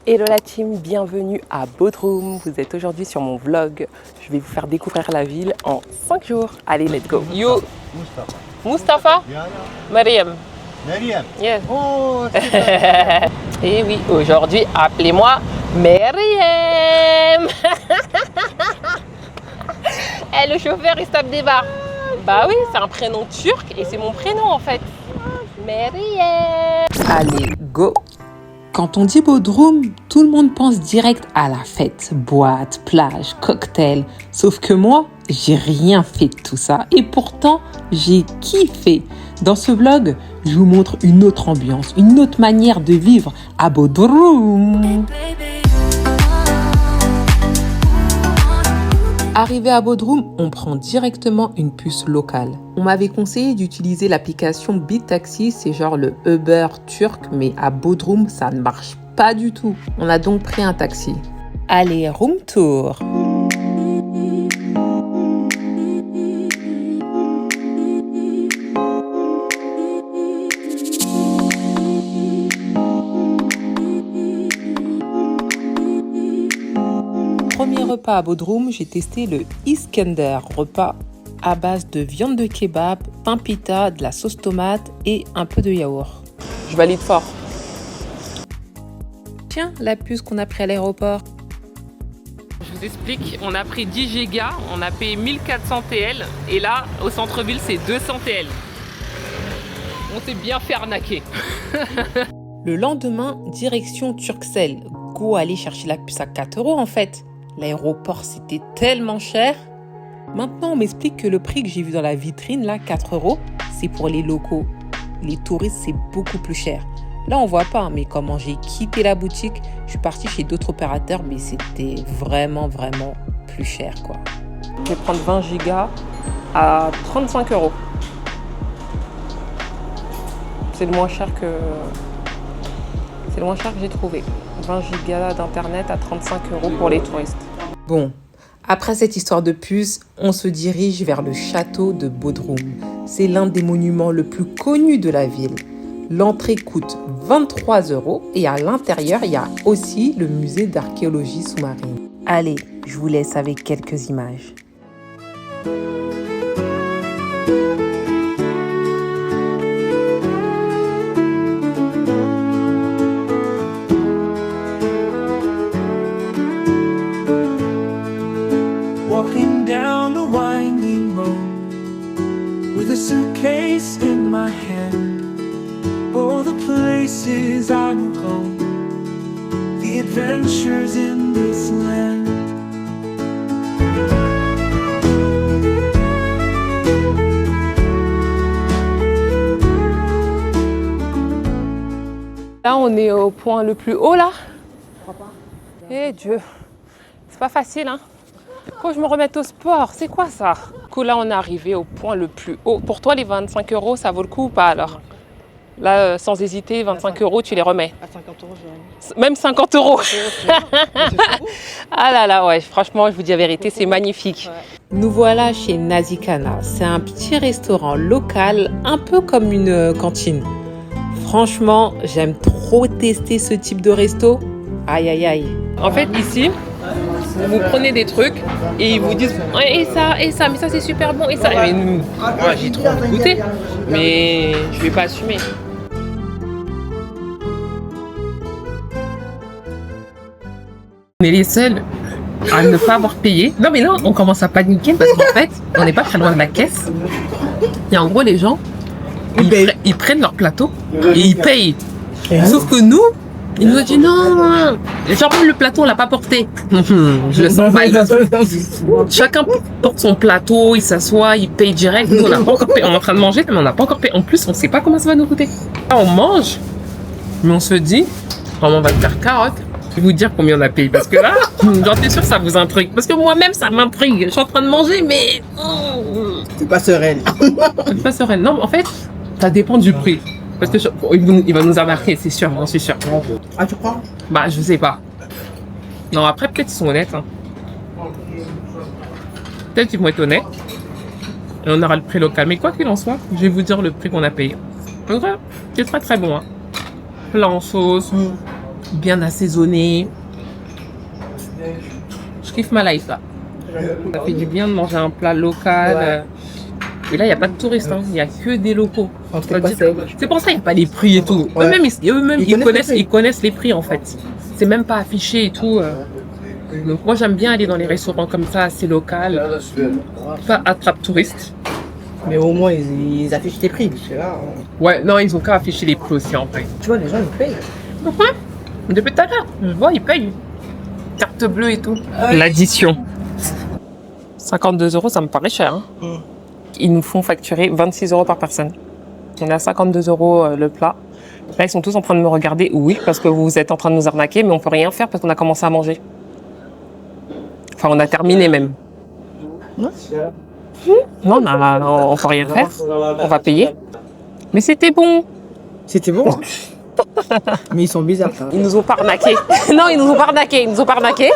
Hello la team, bienvenue à Bodrum. Vous êtes aujourd'hui sur mon vlog. Je vais vous faire découvrir la ville en 5 jours. Allez, let's go. Yo, Mustafa? Mariam. Mariam. Yes. Oh, Et oui, aujourd'hui, appelez-moi Mariam. Eh, le chauffeur, il se tape des barres. Bah oui, c'est un prénom turc et c'est mon prénom en fait. Mariam. Allez, go. Quand on dit Bodrum, tout le monde pense direct à la fête, boîte, plage, cocktail. Sauf que moi, j'ai rien fait de tout ça. Et pourtant, j'ai kiffé. Dans ce vlog, je vous montre une autre ambiance, une autre manière de vivre à Bodrum. Arrivé à Bodrum, on prend directement une puce locale. On m'avait conseillé d'utiliser l'application BeatTaxi, c'est genre le Uber turc, mais à Bodrum, ça ne marche pas du tout. On a donc pris un taxi. Allez, room tour. Premier repas à Bodrum, j'ai testé le Iskender, repas à base de viande de kebab, pain pita, de la sauce tomate et un peu de yaourt. Je valide fort. Tiens, la puce qu'on a pris à l'aéroport. Je vous explique, on a pris 10 gigas, on a payé 1400 TL et là, au centre-ville, c'est 200 TL. On s'est bien fait arnaquer. Le lendemain, direction Turkcell. Go aller chercher la puce à 4 € en fait. L'aéroport, c'était tellement cher. Maintenant, on m'explique que le prix que j'ai vu dans la vitrine, là, 4 €, c'est pour les locaux. Les touristes, c'est beaucoup plus cher. Là, on voit pas, mais comment j'ai quitté la boutique, je suis partie chez d'autres opérateurs, mais c'était vraiment plus cher, quoi. Je vais prendre 20 gigas à 35 €. C'est le moins cher que j'ai trouvé. 20 gigas d'internet à 35 € pour les touristes. Bon, après cette histoire de puce, on se dirige vers le château de Bodrum. C'est l'un des monuments le plus connus de la ville. L'entrée coûte 23 € et à l'intérieur, il y a aussi le musée d'archéologie sous-marine. Allez, je vous laisse avec quelques images. Walking down the winding road with a suitcase in my hand. Oh, the places I will go, the adventures in this land. Là, on est au point le plus haut, là. Eh Dieu, c'est pas facile, hein. Faut que je me remette au sport, c'est quoi ça? Du coup, là, on est arrivé au point le plus haut. Pour toi, les 25 €, ça vaut le coup ou pas alors? Là, sans hésiter, 25 €, tu les remets. À 50 €, je remets. Même 50 €. Ah là là, ouais, franchement, je vous dis la vérité, c'est magnifique. Nous voilà chez Nazikana. C'est un petit restaurant local, un peu comme une cantine. Franchement, j'aime trop tester ce type de resto. Aïe, aïe, aïe. En fait, ici, vous prenez des trucs et ils vous disent et ça, mais ça c'est super bon et ça. Mais nous, moi j'ai trop envie de goûter, mais je vais pas assumer. On est les seuls à ne pas avoir payé. Non mais là, on commence à paniquer parce qu'en fait, on n'est pas très loin de la caisse. Et en gros, les gens, ils prennent leur plateau et ils payent. Sauf que nous, ils nous ont dit non, genre le plateau on l'a pas porté. Je le sens mal. Chacun porte son plateau, il s'assoit, il paye direct. Nous on n'a pas encore payé. On est en train de manger, mais on n'a pas encore payé. En plus, on sait pas comment ça va nous coûter. Là, on mange, mais on se dit comment on va le faire carotte. Je vais vous dire combien on a payé parce que là, j'en suis sûre que ça vous intrigue. Parce que moi-même ça m'intrigue. Je suis en train de manger, mais C'est pas sereine. c'est pas sereine. Non, en fait, ça dépend du prix. Parce que il va nous embarquer, c'est sûr, j'en suis sûr. Ah, tu crois? Bah, je sais pas. Non, après, peut-être ils sont honnêtes. Hein. Peut-être qu'ils vont être honnêtes. Et on aura le prix local. Mais quoi qu'il en soit, je vais vous dire le prix qu'on a payé. En vrai, c'est très très bon. Hein. Plat en sauce, bien assaisonné. Je kiffe ma life là. Ça fait du bien de manger un plat local. Et là, il n'y a pas de touristes, il n'y a que des locaux. C'est pour ça qu'il n'y a pas les prix et tout. Ouais. Eux-mêmes, ils connaissent les prix en fait. C'est même pas affiché et tout. Donc moi, j'aime bien aller dans les restaurants comme ça, assez local. Pas attrape touristes. Mais au moins, ils affichent tes prix. Parce que là, Ouais, non, ils ont qu'à afficher les prix aussi en fait. tu vois, les gens, ils payent. Depuis tout à l'heure, je vois, ils payent. Carte bleue et tout. L'addition. 52 €, ça me paraît cher. Hein. Ils nous font facturer 26 € par personne. On est à 52 € le plat. Là, ils sont tous en train de me regarder. Oui, parce que vous êtes en train de nous arnaquer, mais on peut rien faire parce qu'on a commencé à manger. Enfin, on a terminé même. Non. Non, on peut rien faire. On va payer. Mais c'était bon. C'était bon. Mais ils sont bizarres. Ça. Ils nous ont pas arnaqués. Non, ils nous ont pas arnaqués. Ils nous ont pas arnaqués.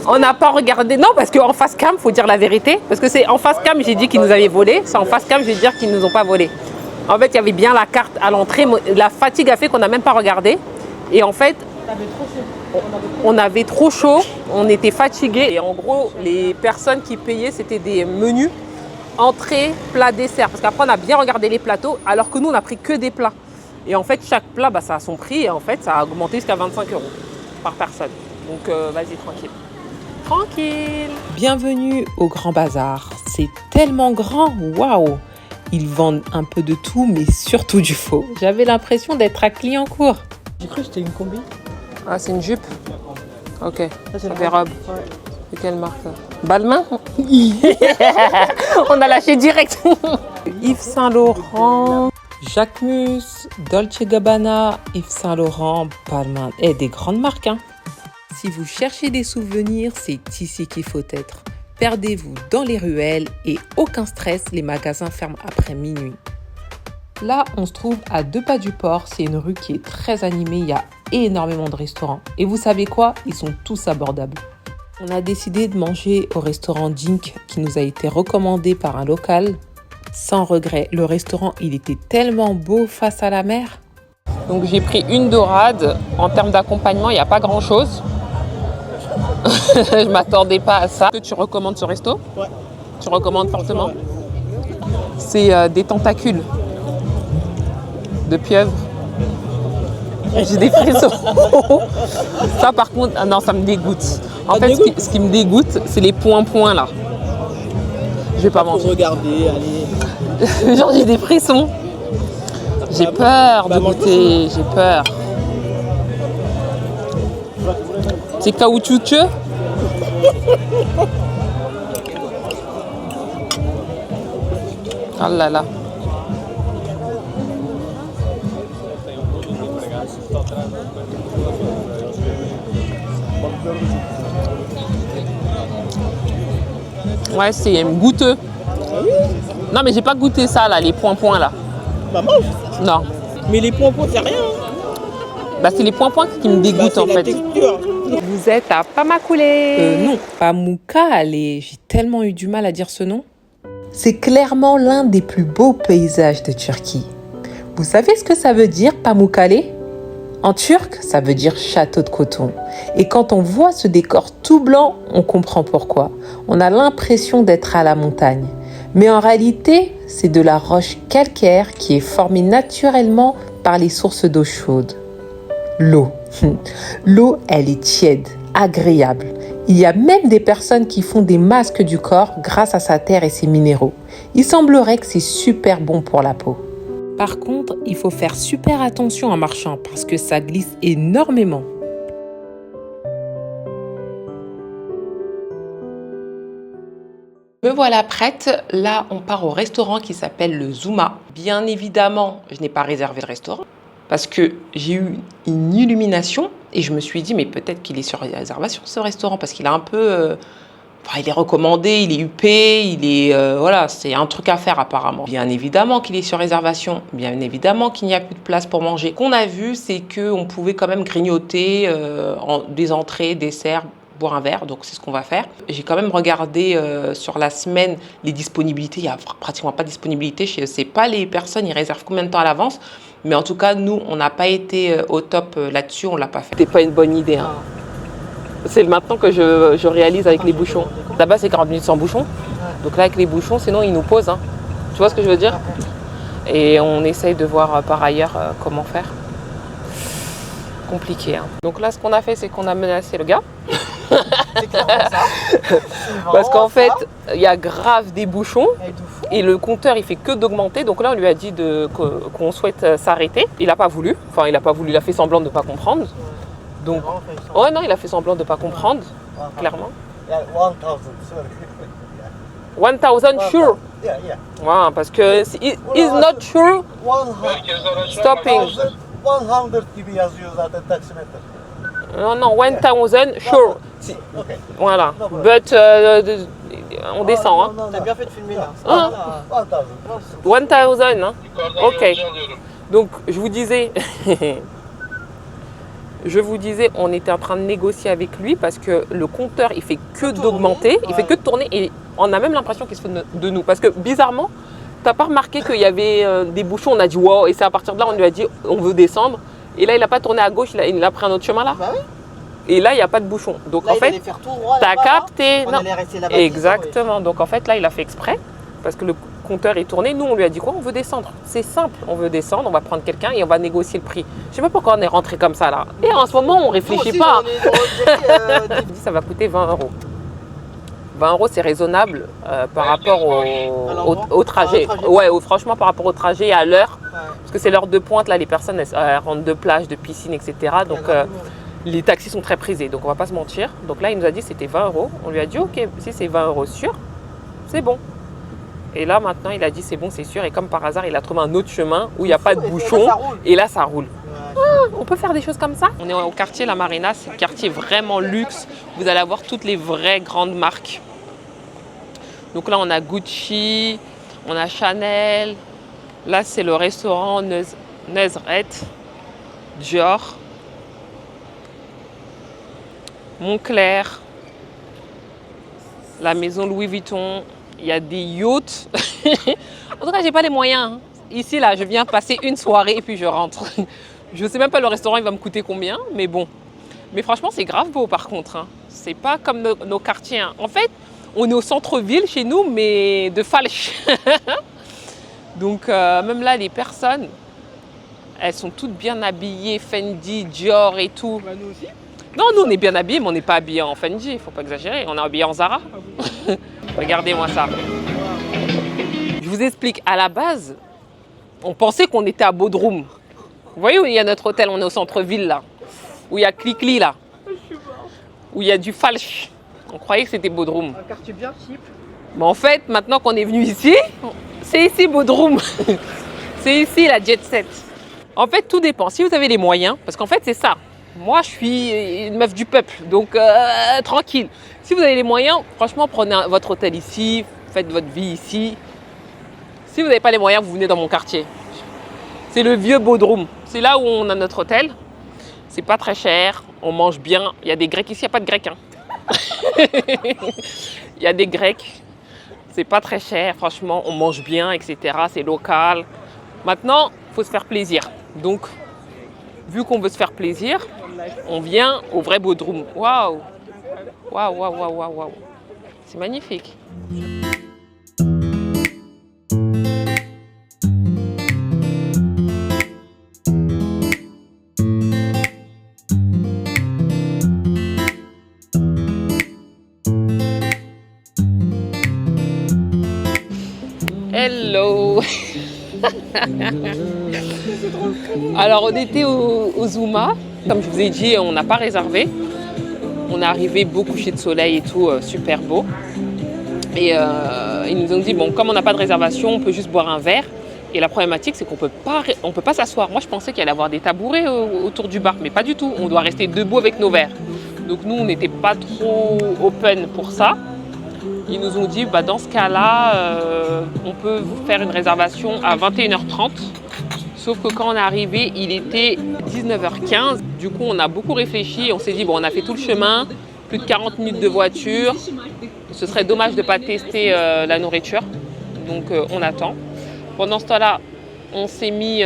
On n'a pas regardé. Non, parce qu'en face cam, faut dire la vérité. Parce que c'est en face cam, j'ai dit qu'ils nous avaient volé. C'est en face cam, je vais dire qu'ils nous ont pas volé. En fait, il y avait bien la carte à l'entrée. La fatigue a fait qu'on n'a même pas regardé. Et en fait, on avait trop chaud. On était fatigués. Et en gros, les personnes qui payaient, c'était des menus entrée, plat, dessert. Parce qu'après, on a bien regardé les plateaux, alors que nous, on a pris que des plats. Et en fait, chaque plat, ça a son prix. Et en fait, ça a augmenté jusqu'à 25 € par personne. Donc, vas-y, tranquille. Tranquille. Bienvenue au Grand Bazar. C'est tellement grand, waouh! Ils vendent un peu de tout, mais surtout du faux. J'avais l'impression d'être à Clignancourt. J'ai cru que c'était une combi. Ah, c'est une jupe. Ok. Ça, c'est des robes. De quelle marque ça? Balmain. On a lâché direct. Yves Saint Laurent. Jacquemus, Dolce Gabbana, Yves Saint Laurent, Balmain. Et des grandes marques, hein. Si vous cherchez des souvenirs, c'est ici qu'il faut être. Perdez-vous dans les ruelles et aucun stress, les magasins ferment après minuit. Là, on se trouve à 2 pas du port. C'est une rue qui est très animée. Il y a énormément de restaurants. Et vous savez quoi? Ils sont tous abordables. On a décidé de manger au restaurant Dink qui nous a été recommandé par un local. Sans regret, le restaurant, il était tellement beau face à la mer. Donc j'ai pris une dorade. En termes d'accompagnement, il n'y a pas grand-chose. Je m'attendais pas à ça. Est-ce que tu recommandes ce resto? Ouais. Tu recommandes fortement? C'est des tentacules de pieuvre. J'ai des frissons. Ça par contre, ah non, ça me dégoûte. En fait, ce qui me dégoûte, c'est les points là. Je vais pas manger. Regarder, allez. Genre j'ai des frissons. J'ai peur de goûter, j'ai peur. C'est caoutchouteux. Oh là là. Ouais, c'est goûteux. Non, mais j'ai pas goûté ça là, les points là. Bah mange. Non. Mais les pompons, c'est rien. Bah, c'est les points qui me dégoûtent en la fait. texture. Vous êtes à Pamukkale. Non, Pamukkale. J'ai tellement eu du mal à dire ce nom. C'est clairement l'un des plus beaux paysages de Turquie. Vous savez ce que ça veut dire, Pamukkale? En turc, ça veut dire château de coton. Et quand on voit ce décor tout blanc, on comprend pourquoi. On a l'impression d'être à la montagne. Mais en réalité, c'est de la roche calcaire qui est formée naturellement par les sources d'eau chaude. L'eau. L'eau, elle est tiède, agréable. Il y a même des personnes qui font des masques du corps grâce à sa terre et ses minéraux. Il semblerait que c'est super bon pour la peau. Par contre, il faut faire super attention en marchant parce que ça glisse énormément. Me voilà prête. Là, on part au restaurant qui s'appelle le Zuma. Bien évidemment, je n'ai pas réservé le restaurant parce que j'ai eu une illumination et je me suis dit, mais peut-être qu'il est sur réservation ce restaurant parce qu'il a un peu... il est recommandé, il est huppé, il est... voilà, c'est un truc à faire apparemment. Bien évidemment qu'il est sur réservation, bien évidemment qu'il n'y a plus de place pour manger. Ce qu'on a vu, c'est qu'on pouvait quand même grignoter des entrées, desserts, boire un verre, donc c'est ce qu'on va faire. J'ai quand même regardé sur la semaine les disponibilités, il n'y a pratiquement pas de disponibilité, je ne sais pas les personnes, ils réservent combien de temps à l'avance, mais en tout cas, nous, on n'a pas été au top là-dessus, on ne l'a pas fait. C'était pas une bonne idée, hein. C'est maintenant que je réalise avec les bouchons. Là-bas, c'est 40 minutes sans bouchons, donc là, avec les bouchons, sinon, ils nous posent, hein. Tu vois ce que je veux dire? Et on essaye de voir par ailleurs comment faire. Compliqué, hein. Donc là, ce qu'on a fait, c'est qu'on a menacé le gars. C'est clairement ça. Parce qu'en fait, il y a grave des bouchons et le compteur, il fait que d'augmenter. Donc là, on lui a dit qu'on souhaite s'arrêter. Il n'a pas voulu. Enfin, il n'a pas voulu. Il a fait semblant de ne pas comprendre. Donc, ouais, non, il a fait semblant de ne pas comprendre, clairement. 1000 sure. Ouais, parce que is not sure stopping. 100 gibi yazıyor zaten taksimetre. Non, 1000 sure. Si. Okay. Voilà. But on descend, hein. T'as bien fait de filmer là. Hein? 1000, hein. Ok. Donc je vous disais, on était en train de négocier avec lui parce que le compteur il fait que d'augmenter, il fait que de tourner et on a même l'impression qu'il se fait de nous parce que bizarrement, t'as pas remarqué qu'il y avait des bouchons, on a dit wow et c'est à partir de là on lui a dit on veut descendre et là il a pas tourné à gauche, il a pris un autre chemin là. Bah oui. Et là il n'y a pas de bouchon. Donc Là, en fait, t'as capté. On allait rester là-bas. Exactement. Donc en fait là il a fait exprès parce que le compteur est tourné. Nous on lui a dit quoi? On veut descendre. C'est simple. On veut descendre. On va prendre quelqu'un et on va négocier le prix. Je sais pas pourquoi on est rentré comme ça là. Et en ce moment on réfléchit Aussi, pas. on Ça va coûter 20 €. 20 € c'est raisonnable par rapport au trajet. Ouais, franchement par rapport au trajet et à l'heure. Parce que c'est l'heure de pointe là. Les personnes elles rentrent de plage, de piscine, etc. Donc les taxis sont très prisés, donc on va pas se mentir. Donc là, il nous a dit que c'était 20 €. On lui a dit, ok, si c'est 20 € sûr, c'est bon. Et là, maintenant, il a dit, c'est bon, c'est sûr. Et comme par hasard, il a trouvé un autre chemin où il n'y a pas de bouchon. Et là, ça roule. On peut faire des choses comme ça. On est au quartier La Marina, c'est un quartier vraiment luxe. Vous allez avoir toutes les vraies grandes marques. Donc là, on a Gucci, on a Chanel. Là, c'est le restaurant Nezret, Dior. Montclair, la maison Louis Vuitton, il y a des yachts. En tout cas, j'ai pas les moyens. Ici, là, je viens passer une soirée et puis je rentre. Je sais même pas le restaurant, il va me coûter combien, mais bon. Mais franchement, c'est grave beau par contre, hein. C'est pas comme nos quartiers, hein. En fait, on est au centre-ville chez nous, mais de Falch. Donc, même là, les personnes, elles sont toutes bien habillées, Fendi, Dior et tout. Bah, nous aussi. Non, nous on est bien habillés, mais on n'est pas habillés en Fendi, il faut pas exagérer, on est habillés en Zara. Regardez-moi ça. Je vous explique, à la base, on pensait qu'on était à Bodrum. Vous voyez où il y a notre hôtel, on est au centre-ville là, où il y a Clicli là, où il y a du Falch. On croyait que c'était Bodrum. Un quartier bien cheap. Mais en fait, maintenant qu'on est venu ici, c'est ici Bodrum. C'est ici la jet set. En fait, tout dépend. Si vous avez les moyens, parce qu'en fait c'est ça. Moi, je suis une meuf du peuple, donc tranquille. Si vous avez les moyens, franchement, prenez votre hôtel ici, faites votre vie ici. Si vous n'avez pas les moyens, vous venez dans mon quartier. C'est le vieux Bodrum. C'est là où on a notre hôtel. C'est pas très cher, on mange bien. Il y a des Grecs ici, il n'y a pas de Grecs, hein. Il y a des Grecs. C'est pas très cher, franchement, on mange bien, etc. C'est local. Maintenant, il faut se faire plaisir. Donc, vu qu'on veut se faire plaisir, on vient au vrai Bodrum. Waouh! Waouh, waouh, waouh, waouh, waouh. C'est magnifique. Hello! Alors on était au Zuma, comme je vous ai dit, on n'a pas réservé. On est arrivé beau coucher de soleil et tout, super beau. Et ils nous ont dit, bon, comme on n'a pas de réservation, on peut juste boire un verre. Et la problématique, c'est qu'on peut pas s'asseoir. Moi, je pensais qu'il allait y avoir des tabourets autour du bar, mais pas du tout. On doit rester debout avec nos verres. Donc nous, on n'était pas trop open pour ça. Ils nous ont dit, bah, dans ce cas-là, on peut vous faire une réservation à 21h30. Sauf que quand on est arrivé, il était 19h15. Du coup, on a beaucoup réfléchi. On s'est dit, bon, on a fait tout le chemin. plus de 40 minutes de voiture. Ce serait dommage de ne pas tester la nourriture. Donc on attend. Pendant ce temps-là, on s'est mis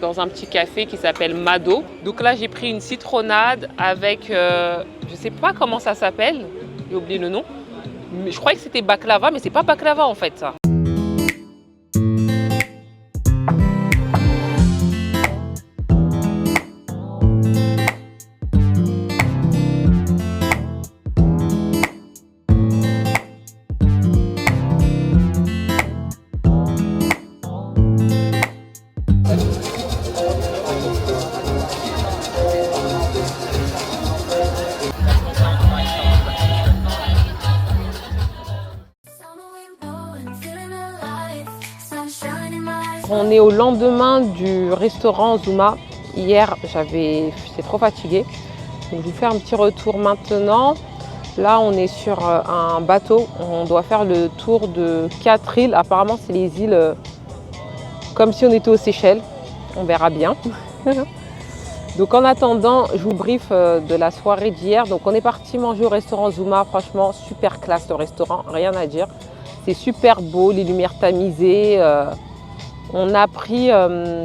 dans un petit café qui s'appelle Mado. Donc là, j'ai pris une citronnade avec, je sais pas comment ça s'appelle, j'ai oublié le nom. Mais je croyais que c'était baklava, mais c'est pas baklava en fait ça. On est au lendemain du restaurant Zuma. Hier, j'étais trop fatiguée. Donc, je vous fais un petit retour maintenant. Là, on est sur un bateau. On doit faire le tour de 4 îles. Apparemment, c'est les îles comme si on était aux Seychelles. On verra bien. Donc, en attendant, je vous brief de la soirée d'hier. Donc, on est parti manger au restaurant Zuma. Franchement, super classe le restaurant. Rien à dire. C'est super beau, les lumières tamisées. On a pris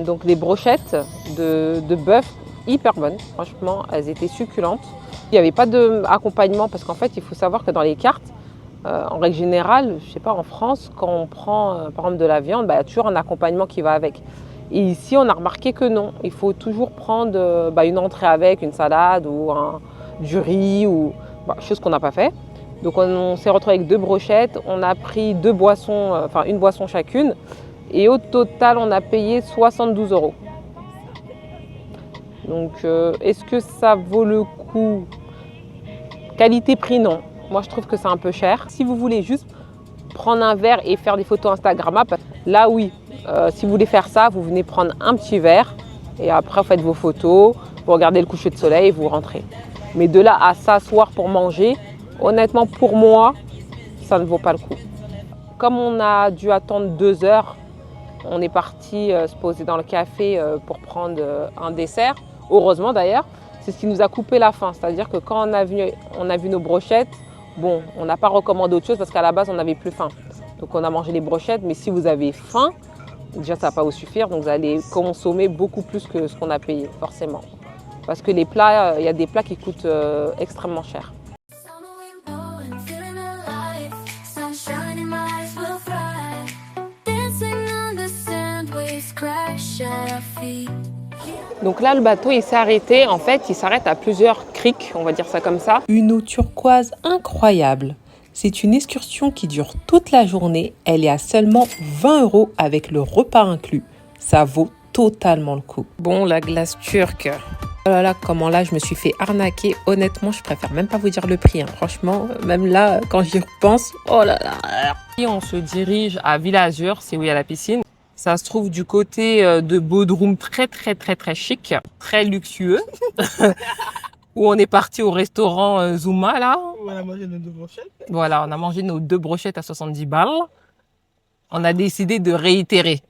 donc des brochettes de bœuf hyper bonnes. Franchement, elles étaient succulentes. Il n'y avait pas d'accompagnement parce qu'en fait, il faut savoir que dans les cartes, en règle générale, je sais pas, en France, quand on prend par exemple de la viande, il y a toujours un accompagnement qui va avec. Et ici, on a remarqué que non. Il faut toujours prendre une entrée avec, une salade ou du riz ou chose qu'on n'a pas fait. Donc on s'est retrouvé avec 2 brochettes. On a pris 2 boissons, une boisson chacune. Et au total, on a payé 72 €. Donc, est-ce que ça vaut le coup? Qualité-prix, non. Moi, je trouve que c'est un peu cher. Si vous voulez juste prendre un verre et faire des photos Instagrammables, là, oui. Si vous voulez faire ça, vous venez prendre un petit verre et après, vous faites vos photos, vous regardez le coucher de soleil et vous rentrez. Mais de là à s'asseoir pour manger, honnêtement, pour moi, ça ne vaut pas le coup. Comme on a dû attendre 2 heures, on est parti se poser dans le café pour prendre un dessert. Heureusement d'ailleurs, c'est ce qui nous a coupé la faim. C'est-à-dire que quand on a vu nos brochettes, bon, on n'a pas recommandé autre chose parce qu'à la base, on n'avait plus faim. Donc on a mangé les brochettes, mais si vous avez faim, déjà ça ne va pas vous suffire. Donc vous allez consommer beaucoup plus que ce qu'on a payé, forcément. Parce que les plats, il y a des plats qui coûtent extrêmement cher. Donc là, le bateau, il s'est arrêté. En fait, il s'arrête à plusieurs criques, on va dire ça comme ça. Une eau turquoise incroyable. C'est une excursion qui dure toute la journée. Elle est à seulement 20 € avec le repas inclus. Ça vaut totalement le coup. Bon, la glace turque. Oh là là, comment là, je me suis fait arnaquer. Honnêtement, je préfère même pas vous dire le prix. Franchement, même là, quand j'y repense, oh là là. Et on se dirige à Villa Azur, c'est où il y a la piscine. Ça se trouve du côté de Bodrum, très chic, très luxueux. Où on est parti au restaurant Zuma, là. On a mangé nos 2 brochettes. Voilà, on a mangé nos 2 brochettes à 70 balles. On a décidé de réitérer.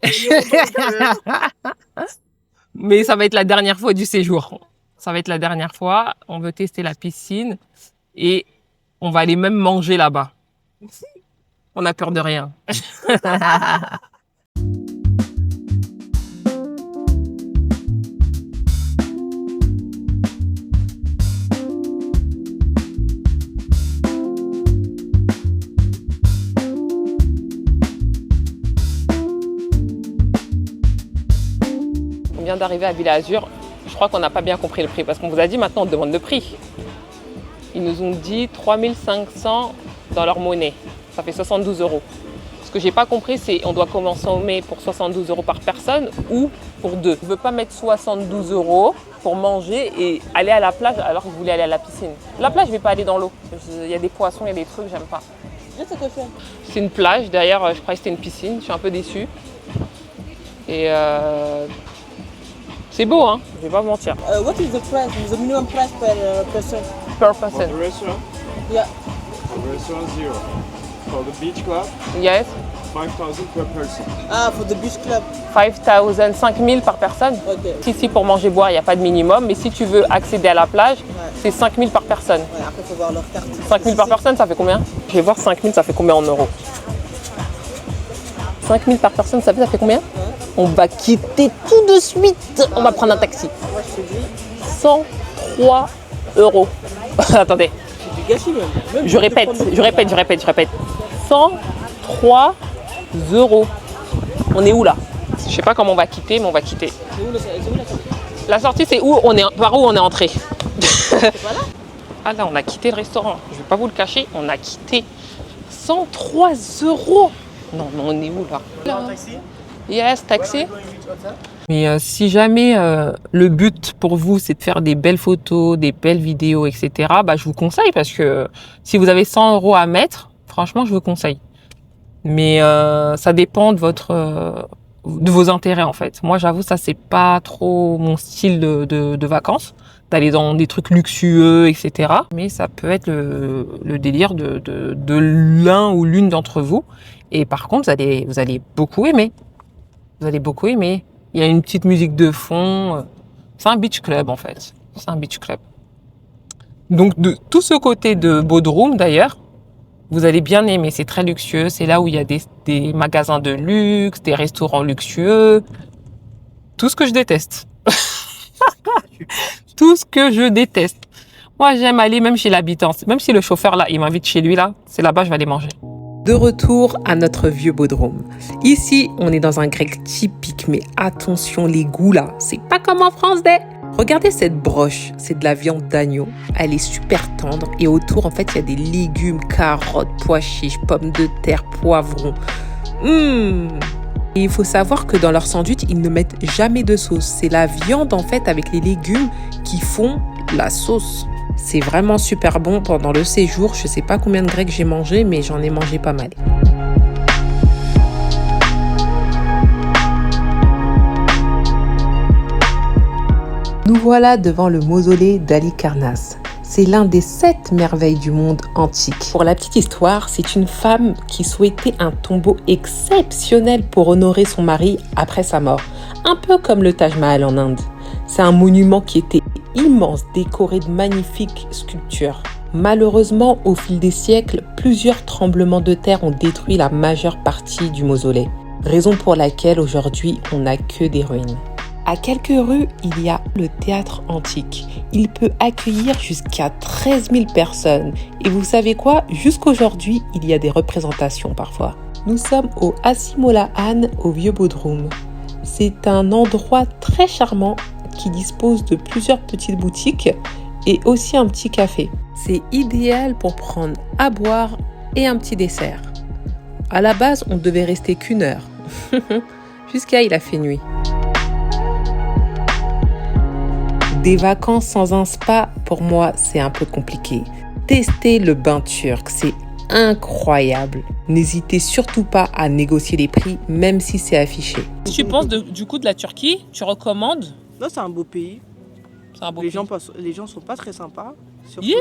Mais ça va être la dernière fois du séjour. Ça va être la dernière fois. On veut tester la piscine et on va aller même manger là-bas. On n'a peur de rien. On vient d'arriver à Villa Azur. Je crois qu'on n'a pas bien compris le prix parce qu'on vous a dit maintenant on demande le prix. Ils nous ont dit 3500 dans leur monnaie. Ça fait 72 €. Ce que j'ai pas compris, c'est on doit consommer pour 72 € par personne ou pour 2. Je ne veux pas mettre 72 € pour manger et aller à la plage alors que vous voulez aller à la piscine. La plage, je ne vais pas aller dans l'eau. Il y a des poissons, il y a des trucs, j'aime pas. C'est une plage, derrière, je croyais que c'était une piscine. Je suis un peu déçue. Et c'est beau, hein, je vais pas vous mentir. What is the price? The minimum price per person? Per person. For the restaurant? Yeah. For the restaurant, 0. For the beach club, Yes. 5,000 per person. Ah, for the beach club. 5 000 par personne. Ok. Ici, pour manger, boire, il n'y a pas de minimum. Mais si tu veux accéder à la plage, C'est 5 000 par personne. Ouais, après, faut voir leur carte. 5 000 par personne, ça fait combien? Je vais voir 5 000, ça fait combien en euros? 5 000 par personne, ça fait combien? On va quitter tout de suite. On va prendre un taxi. Moi, je te dis, 103 euros. Attendez, c'est du gâchis même. je répète. 103 euros. On est où là? Je sais pas comment on va quitter, mais on va quitter. C'est où la sortie? La sortie, c'est où on est, par où on est entré. Ah là, on a quitté le restaurant. Je vais pas vous le cacher, on a quitté 103 euros. Non, mais on est où là? Yes, taxi. Mais si jamais le but pour vous, c'est de faire des belles photos, des belles vidéos, etc., bah, je vous conseille parce que si vous avez 100 euros à mettre, franchement, je vous conseille. Mais ça dépend de vos intérêts en fait. Moi, j'avoue, ça c'est pas trop mon style de vacances, d'aller dans des trucs luxueux, etc. Mais ça peut être le délire de l'un ou l'une d'entre vous. Et par contre, vous allez beaucoup aimer. Vous allez beaucoup aimer. Il y a une petite musique de fond. C'est un beach club en fait. C'est un beach club. Donc de tout ce côté de Bodrum d'ailleurs, vous allez bien aimer, c'est très luxueux. C'est là où il y a des magasins de luxe, des restaurants luxueux. Tout ce que je déteste. Tout ce que je déteste. Moi, j'aime aller même chez l'habitant. Même si le chauffeur, là, il m'invite chez lui, là, c'est là-bas, je vais aller manger. De retour à notre vieux Bodrum. Ici, on est dans un grec typique, mais attention, les goûts là, c'est pas comme en France, Regardez cette broche, c'est de la viande d'agneau. Elle est super tendre et autour, en fait, il y a des légumes, carottes, pois chiches, pommes de terre, poivrons. Et il faut savoir que dans leur sandwich, ils ne mettent jamais de sauce. C'est la viande, en fait, avec les légumes qui font la sauce. C'est vraiment super bon pendant le séjour. Je sais pas combien de grecs j'ai mangé, mais j'en ai mangé pas mal. Nous voilà devant le mausolée d'Halicarnasse. C'est l'un des 7 merveilles du monde antique. Pour la petite histoire, c'est une femme qui souhaitait un tombeau exceptionnel pour honorer son mari après sa mort. Un peu comme le Taj Mahal en Inde. C'est un monument qui était immense, décoré de magnifiques sculptures. Malheureusement, au fil des siècles, plusieurs tremblements de terre ont détruit la majeure partie du mausolée. Raison pour laquelle aujourd'hui, on n'a que des ruines. À quelques rues, il y a le théâtre antique. Il peut accueillir jusqu'à 13 000 personnes. Et vous savez quoi? Jusqu'aujourd'hui, il y a des représentations parfois. Nous sommes au Asimola Han, au Vieux Bodrum. C'est un endroit très charmant qui dispose de plusieurs petites boutiques et aussi un petit café. C'est idéal pour prendre à boire et un petit dessert. À la base, on devait rester qu'1 heure. Jusqu'à il a fait nuit. Des vacances sans un spa, pour moi, c'est un peu compliqué. Testez le bain turc, c'est incroyable. N'hésitez surtout pas à négocier les prix, même si c'est affiché. Tu penses du coup de la Turquie? Tu recommandes? Non, c'est un beau pays. C'est un beau Les pays. gens sont pas très sympas. Surtout Yeah.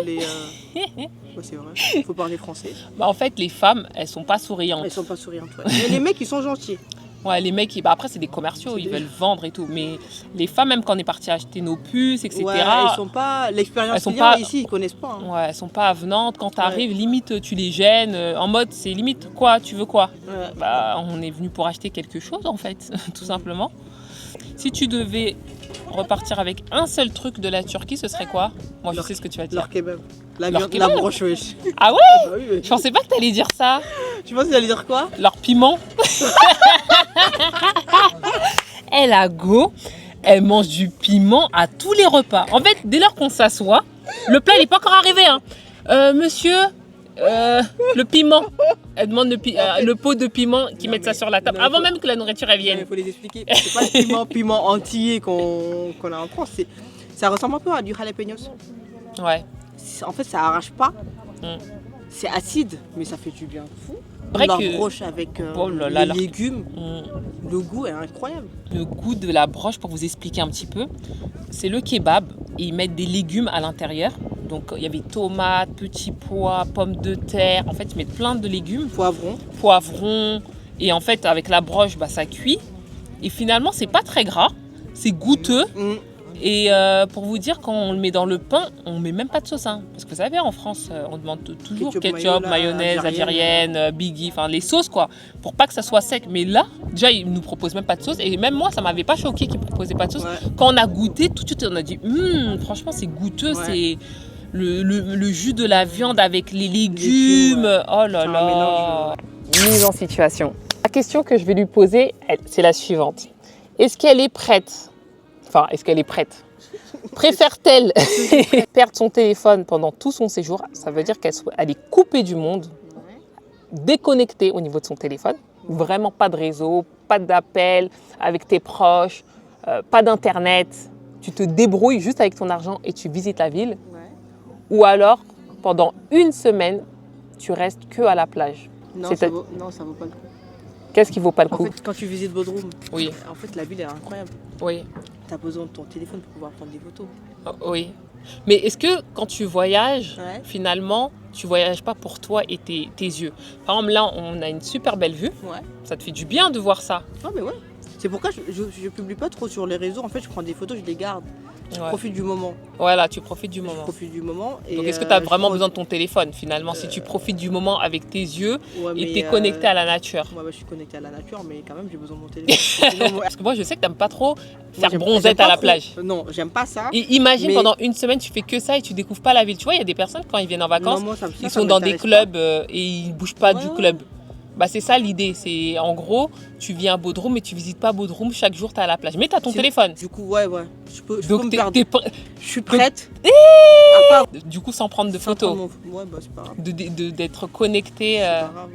Ouais, c'est vrai. Faut parler français. Bah en fait, les femmes, elles sont pas souriantes. Ils sont pas souriantes. Ouais. Mais les mecs, ils sont gentils. Ouais, les mecs, après, c'est des commerciaux, ils veulent vendre et tout. Mais les femmes, même quand on est parti acheter nos puces, etc., Ouais, ils sont pas. L'expérience elles sont client, pas- ici, ils connaissent pas. Hein. ouais, elles sont pas avenantes. Quand t'arrives, limite, tu les gênes. En mode, c'est limite, quoi, tu veux quoi? Ouais. Bah, on est venu pour acheter quelque chose, en fait, tout simplement. Si tu devais repartir avec un seul truc de la Turquie, ce serait quoi? Moi, je sais ce que tu vas dire. Leur kebab. La Leur viande, kebab. la broche, wesh. Ah ouais? Bah oui, oui. Je pensais pas que t'allais dire ça. Tu penses qu'ils allaient dire quoi? Leur piment. Elle a go. Elle mange du piment à tous les repas. En fait, dès lors qu'on s'assoit, le plat il n'est pas encore arrivé. Hein. Monsieur, le piment. Elle demande le pot de piment qui mettent ça sur la table. non, Avant faut- même que la nourriture elle Il vienne. faut les expliquer. C'est pas le piment entier qu'on a en France. Ça ressemble un peu à du jalapenos. Ouais. En fait, ça arrache pas. Mm. C'est acide, mais ça fait du bien fou. Vrai Leur que- broche avec Oh là là, les leur- légumes, Mm. le goût est incroyable. Le goût de la broche, pour vous expliquer un petit peu, c'est le kebab et ils mettent des légumes à l'intérieur. Donc il y avait tomates, petits pois, pommes de terre. En fait, ils mettent plein de légumes, Poivron. poivrons. Et en fait, avec la broche, bah, ça cuit. Et finalement, c'est pas très gras, c'est goûteux. Mm. Et pour vous dire, quand on le met dans le pain, on met même pas de sauce. Hein. Parce que vous savez, en France, on demande toujours ketchup, mayonnaise, algérienne, Biggie, enfin les sauces quoi, pour pas que ça soit sec. Mais là, déjà, ils nous proposent même pas de sauce. Et même moi, ça m'avait pas choqué qu'ils proposaient pas de sauce. Ouais. Quand on a goûté, tout de suite, on a dit, franchement, c'est goûteux, c'est le jus de la viande avec les légumes. Oh là là. Mise en situation. La question que je vais lui poser, c'est la suivante. Est-ce qu'elle est prête? Enfin, est-ce qu'elle est prête? Préfère-t-elle perdre son téléphone pendant tout son séjour? Ça veut dire qu'elle est coupée du monde, déconnectée au niveau de son téléphone. Vraiment pas de réseau, pas d'appel avec tes proches, pas d'internet. Tu te débrouilles juste avec ton argent et tu visites la ville. Ou alors, pendant une semaine, tu restes que à la plage. Non, ça vaut pas le coup. Qu'est-ce qui vaut pas le coup? En fait, quand tu visites Bodrum, oui. En fait, la ville est incroyable. Oui. Tu as besoin de ton téléphone pour pouvoir prendre des photos. Oh, oui. Mais est-ce que quand tu voyages, finalement, tu voyages pas pour toi et tes yeux? Par exemple, là, on a une super belle vue. Ouais. Ça te fait du bien de voir ça. Ah, mais ouais. C'est pourquoi je publie pas trop sur les réseaux. En fait, je prends des photos, je les garde. Je profite du moment. Voilà, tu profites du moment. Je profite du moment. Et donc, est-ce que tu as vraiment besoin de ton téléphone, finalement, si tu profites du moment avec tes yeux et tu es connecté à la nature? Ouais, je suis connecté à la nature, mais quand même, j'ai besoin de mon téléphone. Parce que moi, je sais que tu n'aimes pas trop faire bronzette à la plage. Non, j'aime pas ça. Et imagine, pendant une semaine, tu fais que ça et tu découvres pas la ville. Tu vois, il y a des personnes, quand ils viennent en vacances, ils sont dans des clubs et ils bougent pas du club. Bah, c'est ça l'idée, c'est en gros, tu viens à Bodrum mais tu visites pas Bodrum, chaque jour tu es à la plage. Mais tu as ton téléphone. Du coup, ouais. Je peux donc, me perdre. Je suis prête. Du coup, sans prendre de photos. Ouais, bah, c'est pas grave. D'être connecté. C'est pas grave,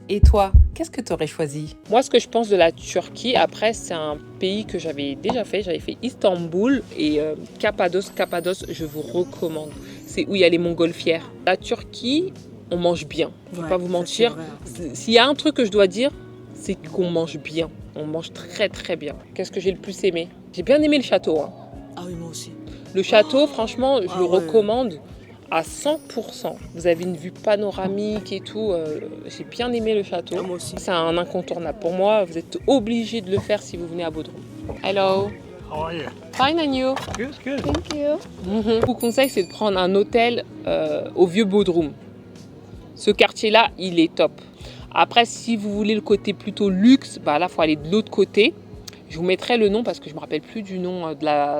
Et toi, qu'est-ce que tu aurais choisi? Moi, ce que je pense de la Turquie, après, c'est un pays que j'avais déjà fait. J'avais fait Istanbul et Cappadoce. Cappadoce, je vous recommande. C'est où il y a les montgolfières. La Turquie, on mange bien. Je ne vais pas vous mentir. S'il y a un truc que je dois dire, c'est qu'on mange bien. On mange très très bien. Qu'est-ce que j'ai le plus aimé? J'ai bien aimé le château. Hein. Ah oui, moi aussi. Le château, franchement, je le recommande à 100%. Vous avez une vue panoramique et tout. J'ai bien aimé le château. Moi aussi. C'est un incontournable. Pour moi, vous êtes obligé de le faire si vous venez à Bodrum. Hello. How are you? Fine and you? Good. Thank you. Je vous conseille, c'est de prendre un hôtel au vieux Bodrum. Ce quartier-là, il est top. Après, si vous voulez le côté plutôt luxe, bah là, il faut aller de l'autre côté. Je vous mettrai le nom parce que je ne me rappelle plus du nom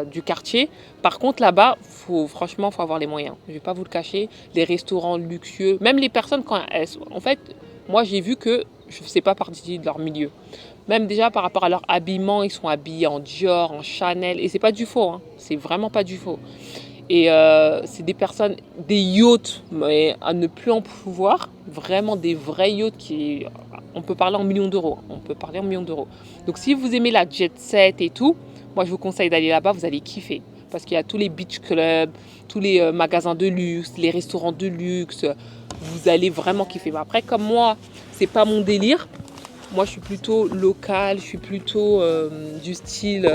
du quartier. Par contre, là-bas, franchement, il faut avoir les moyens. Je ne vais pas vous le cacher. Les restaurants luxueux, même les personnes, en fait, moi, j'ai vu que je ne fais pas partie de leur milieu. Même déjà par rapport à leur habillement, ils sont habillés en Dior, en Chanel. Et ce n'est pas du faux. Hein. C'est vraiment pas du faux. Et c'est des personnes, des yachts, mais à ne plus en pouvoir, vraiment des vrais yachts on peut parler en millions d'euros. Donc si vous aimez la jet set et tout, moi je vous conseille d'aller là-bas, vous allez kiffer. Parce qu'il y a tous les beach clubs, tous les magasins de luxe, les restaurants de luxe, vous allez vraiment kiffer. Mais après, comme moi, c'est pas mon délire. Moi je suis plutôt local, je suis plutôt du style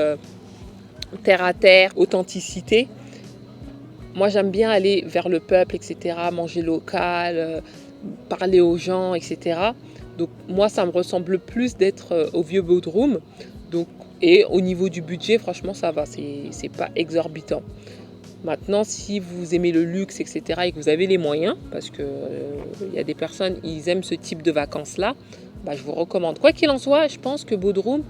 terre à terre, authenticité. Moi, j'aime bien aller vers le peuple, etc., manger local, parler aux gens, etc. Donc, moi, ça me ressemble plus d'être au vieux Bodrum. Donc, et au niveau du budget, franchement, ça va. C'est pas exorbitant. Maintenant, si vous aimez le luxe, etc., et que vous avez les moyens, parce que y a des personnes, ils aiment ce type de vacances-là, bah, je vous recommande. Quoi qu'il en soit, je pense que Bodrum,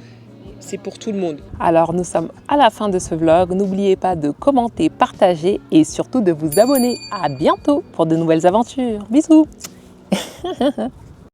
c'est pour tout le monde. Alors nous sommes à la fin de ce vlog. N'oubliez pas de commenter, partager et surtout de vous abonner. À bientôt pour de nouvelles aventures. Bisous.